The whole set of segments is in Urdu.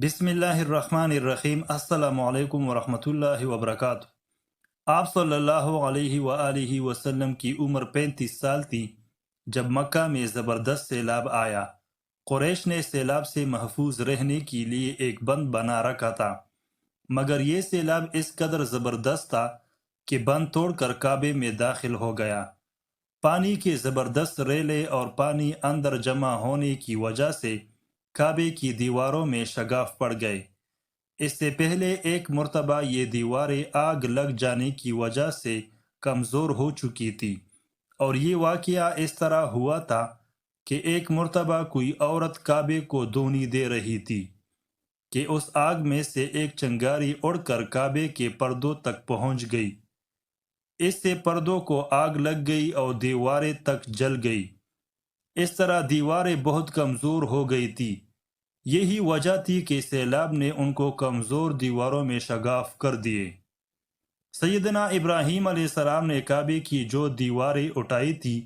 بسم اللہ الرحمن الرحیم۔ السلام علیکم ورحمۃ اللہ وبرکاتہ۔ آپ صلی اللہ علیہ وآلہ وسلم کی عمر 35 سال تھی جب مکہ میں زبردست سیلاب آیا۔ قریش نے سیلاب سے محفوظ رہنے کے لیے ایک بند بنا رکھا تھا، مگر یہ سیلاب اس قدر زبردست تھا کہ بند توڑ کر کعبے میں داخل ہو گیا۔ پانی کی زبردست ریلیں اور پانی اندر جمع ہونے کی وجہ سے کعبے کی دیواروں میں شگاف پڑ گئے۔ اس سے پہلے ایک مرتبہ یہ دیواریں آگ لگ جانے کی وجہ سے کمزور ہو چکی تھی، اور یہ واقعہ اس طرح ہوا تھا کہ ایک مرتبہ کوئی عورت کعبے کو دھونی دے رہی تھی کہ اس آگ میں سے ایک چنگاری اڑ کر کعبے کے پردوں تک پہنچ گئی۔ اس سے پردوں کو آگ لگ گئی اور دیواریں تک جل گئی۔ اس طرح دیواریں بہت کمزور ہو گئی تھی۔ یہی وجہ تھی کہ سیلاب نے ان کو کمزور دیواروں میں شگاف کر دیے۔ سیدنا ابراہیم علیہ السلام نے کعبے کی جو دیواریں اٹھائی تھی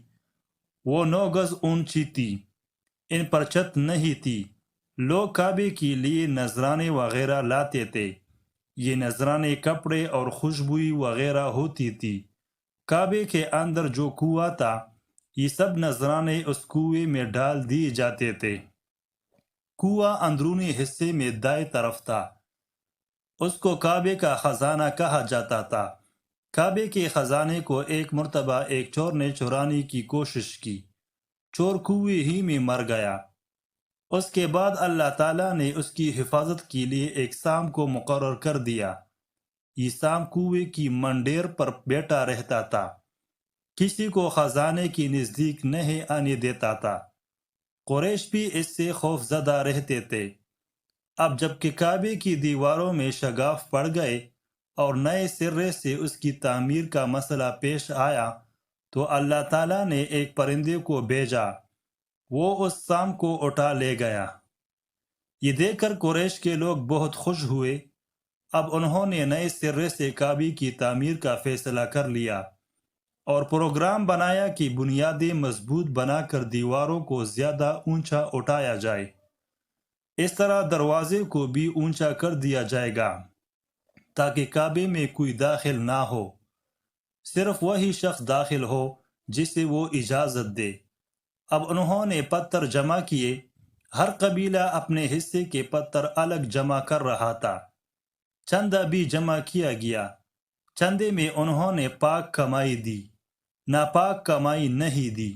وہ 9 گز اونچی تھی۔ ان پر چھت نہیں تھی۔ لوگ کعبے کے لیے نذرانے وغیرہ لاتے تھے۔ یہ نذرانے کپڑے اور خوشبوئی وغیرہ ہوتی تھی۔ کعبے کے اندر جو کنواں تھا، یہ سب نذرانے اس کنویں میں ڈال دیے جاتے تھے۔ کنواں اندرونی حصے میں دائیں طرف تھا۔ اس کو کعبے کا خزانہ کہا جاتا تھا۔ کعبے کے خزانے کو ایک مرتبہ ایک چور نے چرانے کی کوشش کی۔ چور کنویں ہی میں مر گیا۔ اس کے بعد اللہ تعالیٰ نے اس کی حفاظت کے لیے ایک سام کو مقرر کر دیا۔ یہ سام کنویں کی منڈیر پر بیٹھا رہتا تھا، کسی کو خزانے کے نزدیک نہیں آنے دیتا تھا۔ قریش بھی اس سے خوف زدہ رہتے تھے۔ اب جب کہ کعبے کی دیواروں میں شگاف پڑ گئے اور نئے سرے سے اس کی تعمیر کا مسئلہ پیش آیا، تو اللہ تعالیٰ نے ایک پرندے کو بھیجا، وہ اس سام کو اٹھا لے گیا۔ یہ دیکھ کر قریش کے لوگ بہت خوش ہوئے۔ اب انہوں نے نئے سرے سے کعبے کی تعمیر کا فیصلہ کر لیا اور پروگرام بنایا کہ بنیادیں مضبوط بنا کر دیواروں کو زیادہ اونچا اٹھایا جائے۔ اس طرح دروازے کو بھی اونچا کر دیا جائے گا تاکہ کعبے میں کوئی داخل نہ ہو، صرف وہی شخص داخل ہو جسے وہ اجازت دے۔ اب انہوں نے پتھر جمع کیے۔ ہر قبیلہ اپنے حصے کے پتھر الگ جمع کر رہا تھا۔ چندہ بھی جمع کیا گیا۔ چندے میں انہوں نے پاک کمائی دی، ناپاک کمائی نہیں دی۔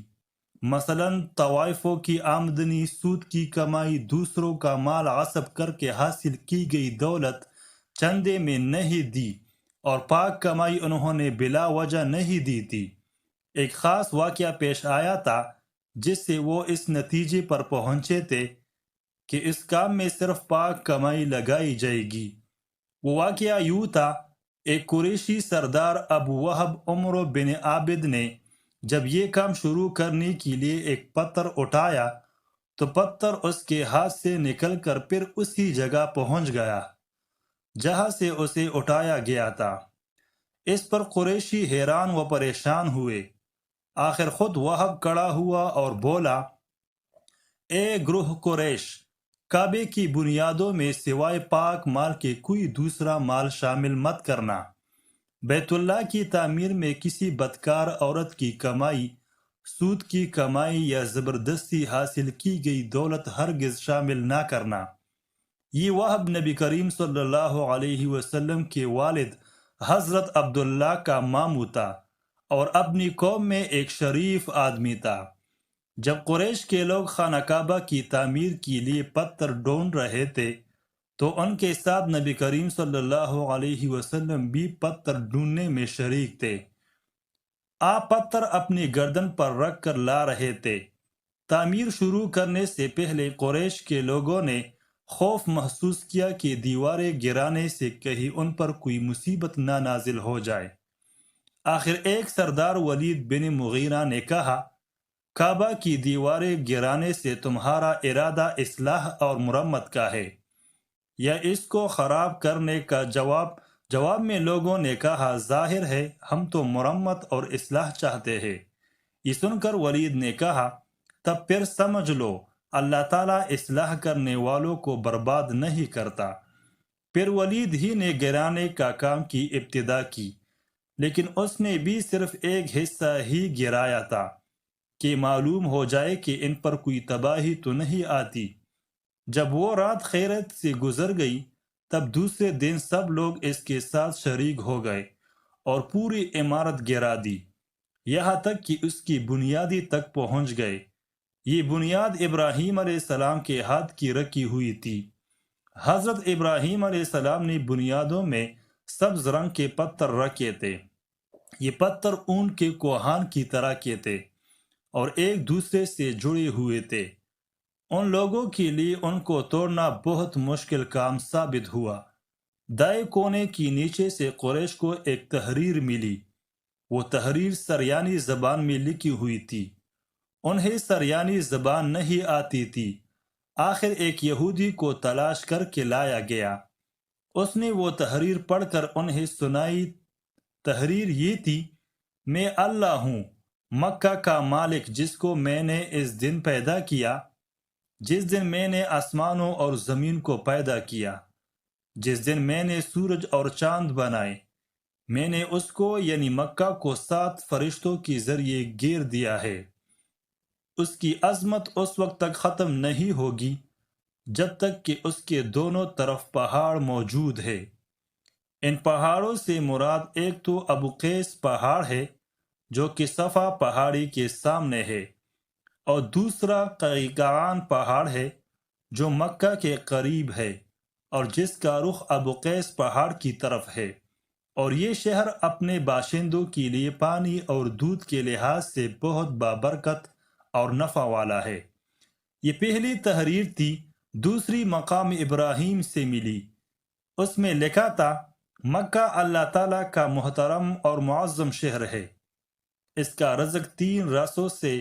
مثلاً طوائفوں کی آمدنی، سود کی کمائی، دوسروں کا مال غصب کر کے حاصل کی گئی دولت چندے میں نہیں دی، اور پاک کمائی انہوں نے بلا وجہ نہیں دی تھی۔ ایک خاص واقعہ پیش آیا تھا جس سے وہ اس نتیجے پر پہنچے تھے کہ اس کام میں صرف پاک کمائی لگائی جائے گی۔ وہ واقعہ یوں تھا، ایک قریشی سردار ابو وہب عمرو بن عابد نے جب یہ کام شروع کرنے کے لیے ایک پتھر اٹھایا تو پتھر اس کے ہاتھ سے نکل کر پھر اسی جگہ پہنچ گیا جہاں سے اسے اٹھایا گیا تھا۔ اس پر قریشی حیران و پریشان ہوئے۔ آخر خود وہب کھڑا ہوا اور بولا، اے گروہ قریش، کعبے کی بنیادوں میں سوائے پاک مال کے کوئی دوسرا مال شامل مت کرنا۔ بیت اللہ کی تعمیر میں کسی بدکار عورت کی کمائی، سود کی کمائی یا زبردستی حاصل کی گئی دولت ہرگز شامل نہ کرنا۔ یہ وہب نبی کریم صلی اللہ علیہ وسلم کے والد حضرت عبداللہ کا ماموں تھا اور اپنی قوم میں ایک شریف آدمی تھا۔ جب قریش کے لوگ خانہ کعبہ کی تعمیر کے لیے پتھر ڈھونڈ رہے تھے تو ان کے ساتھ نبی کریم صلی اللہ علیہ وسلم بھی پتھر ڈھونڈنے میں شریک تھے۔ آپ پتھر اپنی گردن پر رکھ کر لا رہے تھے۔ تعمیر شروع کرنے سے پہلے قریش کے لوگوں نے خوف محسوس کیا کہ دیواریں گرانے سے کہیں ان پر کوئی مصیبت نہ نازل ہو جائے۔ آخر ایک سردار ولید بن مغیرہ نے کہا، کعبہ کی دیواریں گرانے سے تمہارا ارادہ اصلاح اور مرمت کا ہے یا اس کو خراب کرنے کا؟ جواب میں لوگوں نے کہا، ظاہر ہے ہم تو مرمت اور اصلاح چاہتے ہیں۔ یہ سن کر ولید نے کہا، تب پھر سمجھ لو اللہ تعالیٰ اصلاح کرنے والوں کو برباد نہیں کرتا۔ پھر ولید ہی نے گرانے کا کام کی ابتدا کی، لیکن اس نے بھی صرف ایک حصہ ہی گرایا تھا کہ معلوم ہو جائے کہ ان پر کوئی تباہی تو نہیں آتی۔ جب وہ رات خیرت سے گزر گئی تب دوسرے دن سب لوگ اس کے ساتھ شریک ہو گئے اور پوری عمارت گرا دی، یہاں تک کہ اس کی بنیادی تک پہنچ گئے۔ یہ بنیاد ابراہیم علیہ السلام کے ہاتھ کی رکھی ہوئی تھی۔ حضرت ابراہیم علیہ السلام نے بنیادوں میں سبز رنگ کے پتھر رکھے تھے۔ یہ پتھر اون کے کوہان کی طرح کے تھے اور ایک دوسرے سے جڑے ہوئے تھے۔ ان لوگوں کے لیے ان کو توڑنا بہت مشکل کام ثابت ہوا۔ دائیں کونے کی نیچے سے قریش کو ایک تحریر ملی۔ وہ تحریر سریانی زبان میں لکھی ہوئی تھی۔ انہیں سریانی زبان نہیں آتی تھی۔ آخر ایک یہودی کو تلاش کر کے لایا گیا۔ اس نے وہ تحریر پڑھ کر انہیں سنائی۔ تحریر یہ تھی: میں اللہ ہوں، مکہ کا مالک، جس کو میں نے اس دن پیدا کیا جس دن میں نے آسمانوں اور زمین کو پیدا کیا، جس دن میں نے سورج اور چاند بنائے۔ میں نے اس کو یعنی مکہ کو 7 فرشتوں کے ذریعے گھیر دیا ہے۔ اس کی عظمت اس وقت تک ختم نہیں ہوگی جب تک کہ اس کے دونوں طرف پہاڑ موجود ہے۔ ان پہاڑوں سے مراد ایک تو ابو قیس پہاڑ ہے جو کہ صفا پہاڑی کے سامنے ہے، اور دوسرا قیقعان پہاڑ ہے جو مکہ کے قریب ہے اور جس کا رخ ابو قیس پہاڑ کی طرف ہے، اور یہ شہر اپنے باشندوں کے لیے پانی اور دودھ کے لحاظ سے بہت بابرکت اور نفع والا ہے۔ یہ پہلی تحریر تھی۔ دوسری مقام ابراہیم سے ملی۔ اس میں لکھا تھا: مکہ اللہ تعالیٰ کا محترم اور معظم شہر ہے، اس کا رزق 3 راستوں سے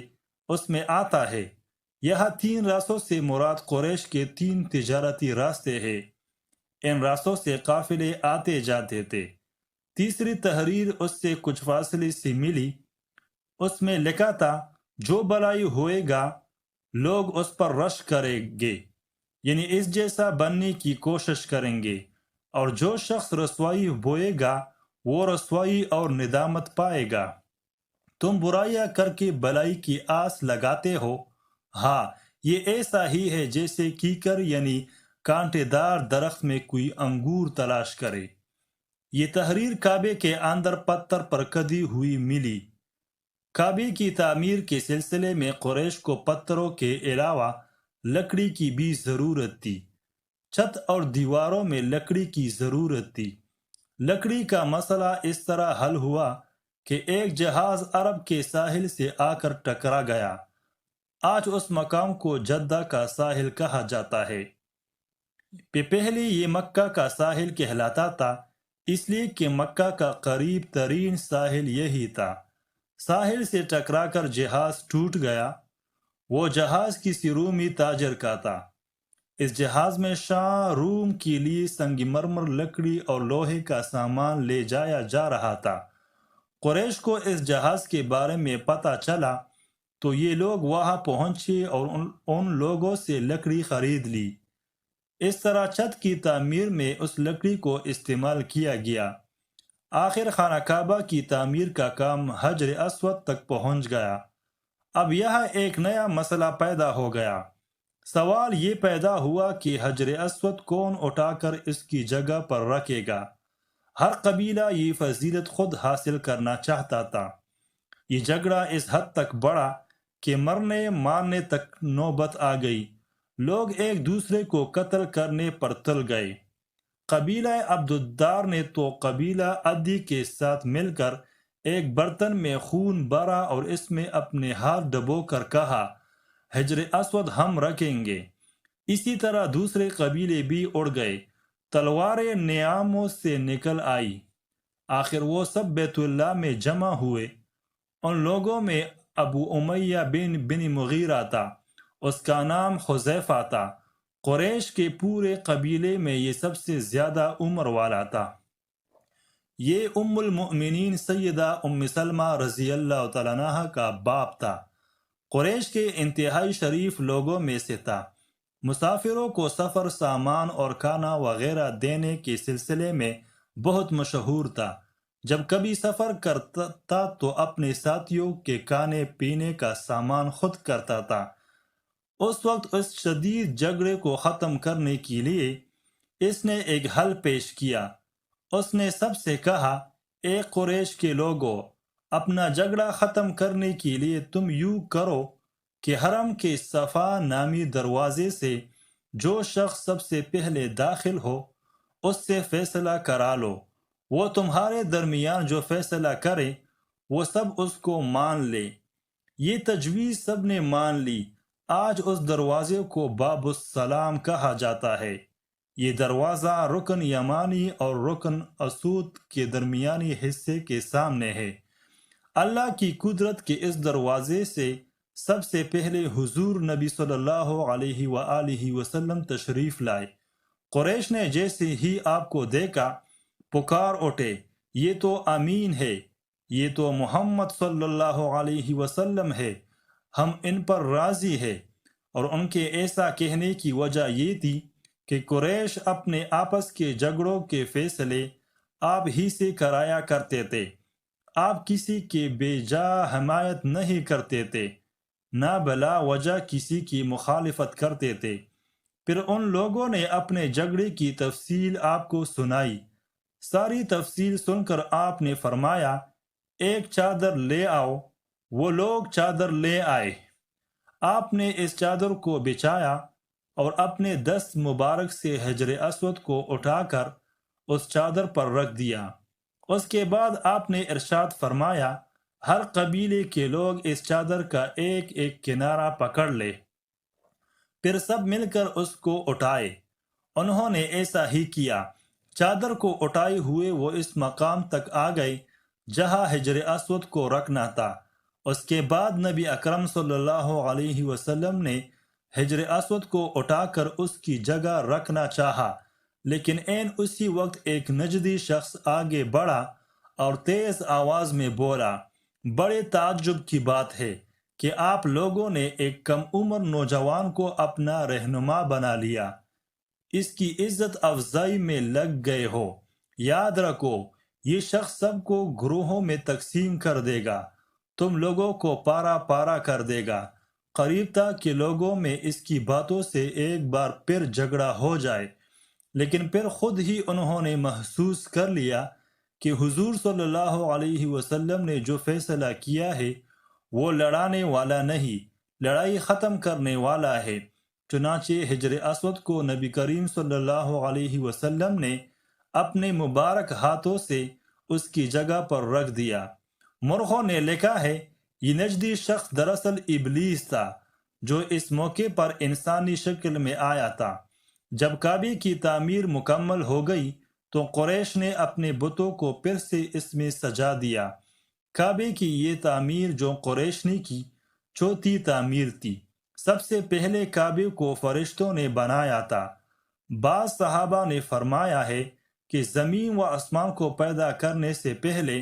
اس میں آتا ہے۔ یہاں 3 راستوں سے مراد قریش کے 3 تجارتی راستے ہیں۔ ان راستوں سے قافلے آتے جاتے تھے۔ تیسری تحریر اس سے کچھ فاصلے سے ملی۔ اس میں لکھا تھا: جو بلائی ہوئے گا لوگ اس پر رش کریں گے، یعنی اس جیسا بننے کی کوشش کریں گے، اور جو شخص رسوائی بوئے گا وہ رسوائی اور ندامت پائے گا۔ تم برائیاں کر کے بلائی کی آس لگاتے ہو، ہاں یہ ایسا ہی ہے جیسے کیکر یعنی کانٹے دار درخت میں کوئی انگور تلاش کرے۔ یہ تحریر کعبے کے اندر پتھر پر کدی ہوئی ملی۔ کعبے کی تعمیر کے سلسلے میں قریش کو پتھروں کے علاوہ لکڑی کی بھی ضرورت تھی۔ چھت اور دیواروں میں لکڑی کی ضرورت تھی۔ لکڑی کا مسئلہ اس طرح حل ہوا کہ ایک جہاز عرب کے ساحل سے آ کر ٹکرا گیا۔ آج اس مقام کو جدہ کا ساحل کہا جاتا ہے۔ پہلے یہ مکہ کا ساحل کہلاتا تھا، اس لیے کہ مکہ کا قریب ترین ساحل یہی تھا۔ ساحل سے ٹکرا کر جہاز ٹوٹ گیا۔ وہ جہاز کسی رومی تاجر کا تھا۔ اس جہاز میں شام روم کے لیے سنگ مرمر، لکڑی اور لوہے کا سامان لے جایا جا رہا تھا۔ قریش کو اس جہاز کے بارے میں پتہ چلا تو یہ لوگ وہاں پہنچے اور ان لوگوں سے لکڑی خرید لی۔ اس طرح چھت کی تعمیر میں اس لکڑی کو استعمال کیا گیا۔ آخر خانہ کعبہ کی تعمیر کا کام حجر اسود تک پہنچ گیا۔ اب یہاں ایک نیا مسئلہ پیدا ہو گیا۔ سوال یہ پیدا ہوا کہ حجر اسود کون اٹھا کر اس کی جگہ پر رکھے گا؟ ہر قبیلہ یہ فضیلت خود حاصل کرنا چاہتا تھا۔ یہ جھگڑا اس حد تک بڑھا کہ مرنے مارنے تک نوبت آ گئی۔ لوگ ایک دوسرے کو قتل کرنے پر تل گئے۔ قبیلہ عبدالدار نے تو قبیلہ عدی کے ساتھ مل کر ایک برتن میں خون بھرا اور اس میں اپنے ہاتھ ڈبو کر کہا: حجر اسود ہم رکھیں گے۔ اسی طرح دوسرے قبیلے بھی اڑ گئے۔ تلواریں نیاموں سے نکل آئی۔ آخر وہ سب بیت اللہ میں جمع ہوئے۔ ان لوگوں میں ابو امیہ بن مغیرہ تھا، اس کا نام حذیفہ تھا۔ قریش کے پورے قبیلے میں یہ سب سے زیادہ عمر والا تھا۔ یہ ام المؤمنین سیدہ ام سلمہ رضی اللہ تعالیٰ عنہا کا باپ تھا۔ قریش کے انتہائی شریف لوگوں میں سے تھا۔ مسافروں کو سفر سامان اور کھانا وغیرہ دینے کے سلسلے میں بہت مشہور تھا۔ جب کبھی سفر کرتا تو اپنے ساتھیوں کے کھانے پینے کا سامان خود کرتا تھا۔ اس وقت اس شدید جھگڑے کو ختم کرنے کے لیے اس نے ایک حل پیش کیا۔ اس نے سب سے کہا، اے قریش کے لوگوں، اپنا جھگڑا ختم کرنے کے لیے تم یوں کرو کہ حرم کے صفا نامی دروازے سے جو شخص سب سے پہلے داخل ہو اس سے فیصلہ کرا لو۔ وہ تمہارے درمیان جو فیصلہ کرے وہ سب اس کو مان لے۔ یہ تجویز سب نے مان لی۔ آج اس دروازے کو باب السلام کہا جاتا ہے۔ یہ دروازہ رکن یمانی اور رکن اسود کے درمیانی حصے کے سامنے ہے۔ اللہ کی قدرت کے اس دروازے سے سب سے پہلے حضور نبی صلی اللہ علیہ وآلہ وسلم تشریف لائے۔ قریش نے جیسے ہی آپ کو دیکھا پکار اٹھے، یہ تو امین ہے، یہ تو محمد صلی اللہ علیہ وسلم ہے، ہم ان پر راضی ہیں۔ اور ان کے ایسا کہنے کی وجہ یہ تھی کہ قریش اپنے آپس کے جھگڑوں کے فیصلے آپ ہی سے کرایا کرتے تھے۔ آپ کسی کے بے جا حمایت نہیں کرتے تھے، نہ بلا وجہ کسی کی مخالفت کرتے تھے۔ پھر ان لوگوں نے اپنے جھگڑے کی تفصیل آپ کو سنائی۔ ساری تفصیل سن کر آپ نے فرمایا، ایک چادر لے آؤ۔ وہ لوگ چادر لے آئے۔ آپ نے اس چادر کو بچھایا اور اپنے دست مبارک سے حجر اسود کو اٹھا کر اس چادر پر رکھ دیا۔ اس کے بعد آپ نے ارشاد فرمایا، ہر قبیلے کے لوگ اس چادر کا ایک ایک کنارہ پکڑ لے۔ پھر سب مل کر اس کو اٹھائے۔ انہوں نے ایسا ہی کیا۔ چادر کو اٹھائے ہوئے وہ اس مقام تک آ گئے جہاں حجر اسود کو رکھنا تھا۔ اس کے بعد نبی اکرم صلی اللہ علیہ وسلم نے حجر اسود کو اٹھا کر اس کی جگہ رکھنا چاہا، لیکن عین اسی وقت ایک نجدی شخص آگے بڑھا اور تیز آواز میں بولا، بڑے تعجب کی بات ہے کہ آپ لوگوں نے ایک کم عمر نوجوان کو اپنا رہنما بنا لیا، اس کی عزت افزائی میں لگ گئے ہو۔ یاد رکھو، یہ شخص سب کو گروہوں میں تقسیم کر دے گا، تم لوگوں کو پارا پارا کر دے گا۔ قریب تھا کہ لوگوں میں اس کی باتوں سے ایک بار پھر جھگڑا ہو جائے، لیکن پھر خود ہی انہوں نے محسوس کر لیا کہ حضور صلی اللہ علیہ وسلم نے جو فیصلہ کیا ہے وہ لڑانے والا نہیں، لڑائی ختم کرنے والا ہے۔ چنانچہ حجر اسود کو نبی کریم صلی اللہ علیہ وسلم نے اپنے مبارک ہاتھوں سے اس کی جگہ پر رکھ دیا۔ مرغوں نے لکھا ہے، یہ نجدی شخص دراصل ابلیس تھا جو اس موقع پر انسانی شکل میں آیا تھا۔ جب کعبے کی تعمیر مکمل ہو گئی تو قریش نے اپنے بتوں کو پھر سے اس میں سجا دیا۔ کعبے کی یہ تعمیر جو قریش نے کی چوتھی تعمیر تھی۔ سب سے پہلے کعبے کو فرشتوں نے بنایا تھا۔ بعض صحابہ نے فرمایا ہے کہ زمین و آسمان کو پیدا کرنے سے پہلے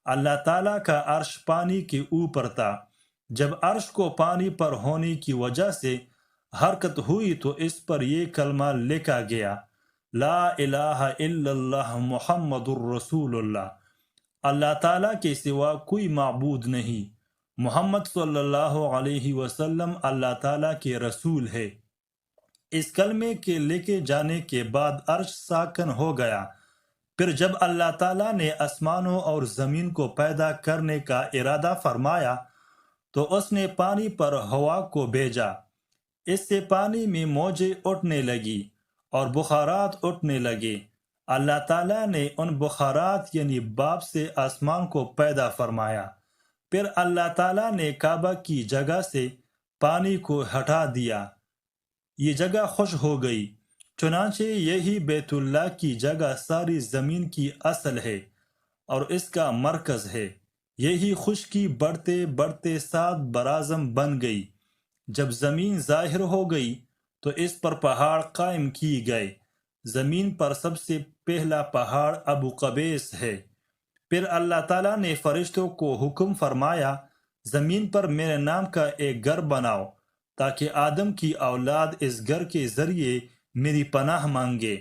اللہ تعالیٰ کا عرش پانی کے اوپر تھا۔ جب عرش کو پانی پر ہونے کی وجہ سے حرکت ہوئی تو اس پر یہ کلمہ لکھا گیا، لا الہ الا اللہ محمد الرسول اللہ۔ اللہ تعالیٰ کے سوا کوئی معبود نہیں، محمد صلی اللہ علیہ وسلم اللہ تعالیٰ کے رسول ہے۔ اس کلمے کے لکھے جانے کے بعد عرش ساکن ہو گیا۔ پھر جب اللہ تعالیٰ نے آسمانوں اور زمین کو پیدا کرنے کا ارادہ فرمایا تو اس نے پانی پر ہوا کو بھیجا۔ اس سے پانی میں موجیں اٹھنے لگی اور بخارات اٹھنے لگے۔ اللہ تعالیٰ نے ان بخارات یعنی بھاپ سے آسمان کو پیدا فرمایا۔ پھر اللہ تعالیٰ نے کعبہ کی جگہ سے پانی کو ہٹا دیا، یہ جگہ خشک ہو گئی۔ چنانچہ یہی بیت اللہ کی جگہ ساری زمین کی اصل ہے اور اس کا مرکز ہے۔ یہی خشکی بڑھتے بڑھتے 7 براعظم بن گئی۔ جب زمین ظاہر ہو گئی تو اس پر پہاڑ قائم کیے گئے۔ زمین پر سب سے پہلا پہاڑ ابو قبیس ہے۔ پھر اللہ تعالیٰ نے فرشتوں کو حکم فرمایا، زمین پر میرے نام کا ایک گھر بناؤ تاکہ آدم کی اولاد اس گھر کے ذریعے میری پناہ مانگے،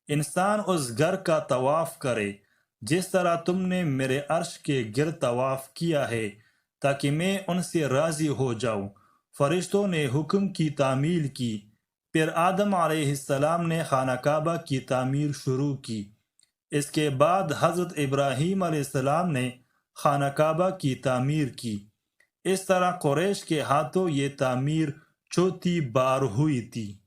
انسان اس گھر کا طواف کرے جس طرح تم نے میرے عرش کے گرد طواف کیا ہے، تاکہ میں ان سے راضی ہو جاؤں۔ فرشتوں نے حکم کی تعمیل کی، پھر آدم علیہ السلام نے خانہ کعبہ کی تعمیر شروع کی۔ اس کے بعد حضرت ابراہیم علیہ السلام نے خانہ کعبہ کی تعمیر کی۔ اس طرح قریش کے ہاتھوں یہ تعمیر چوتھی بار ہوئی تھی۔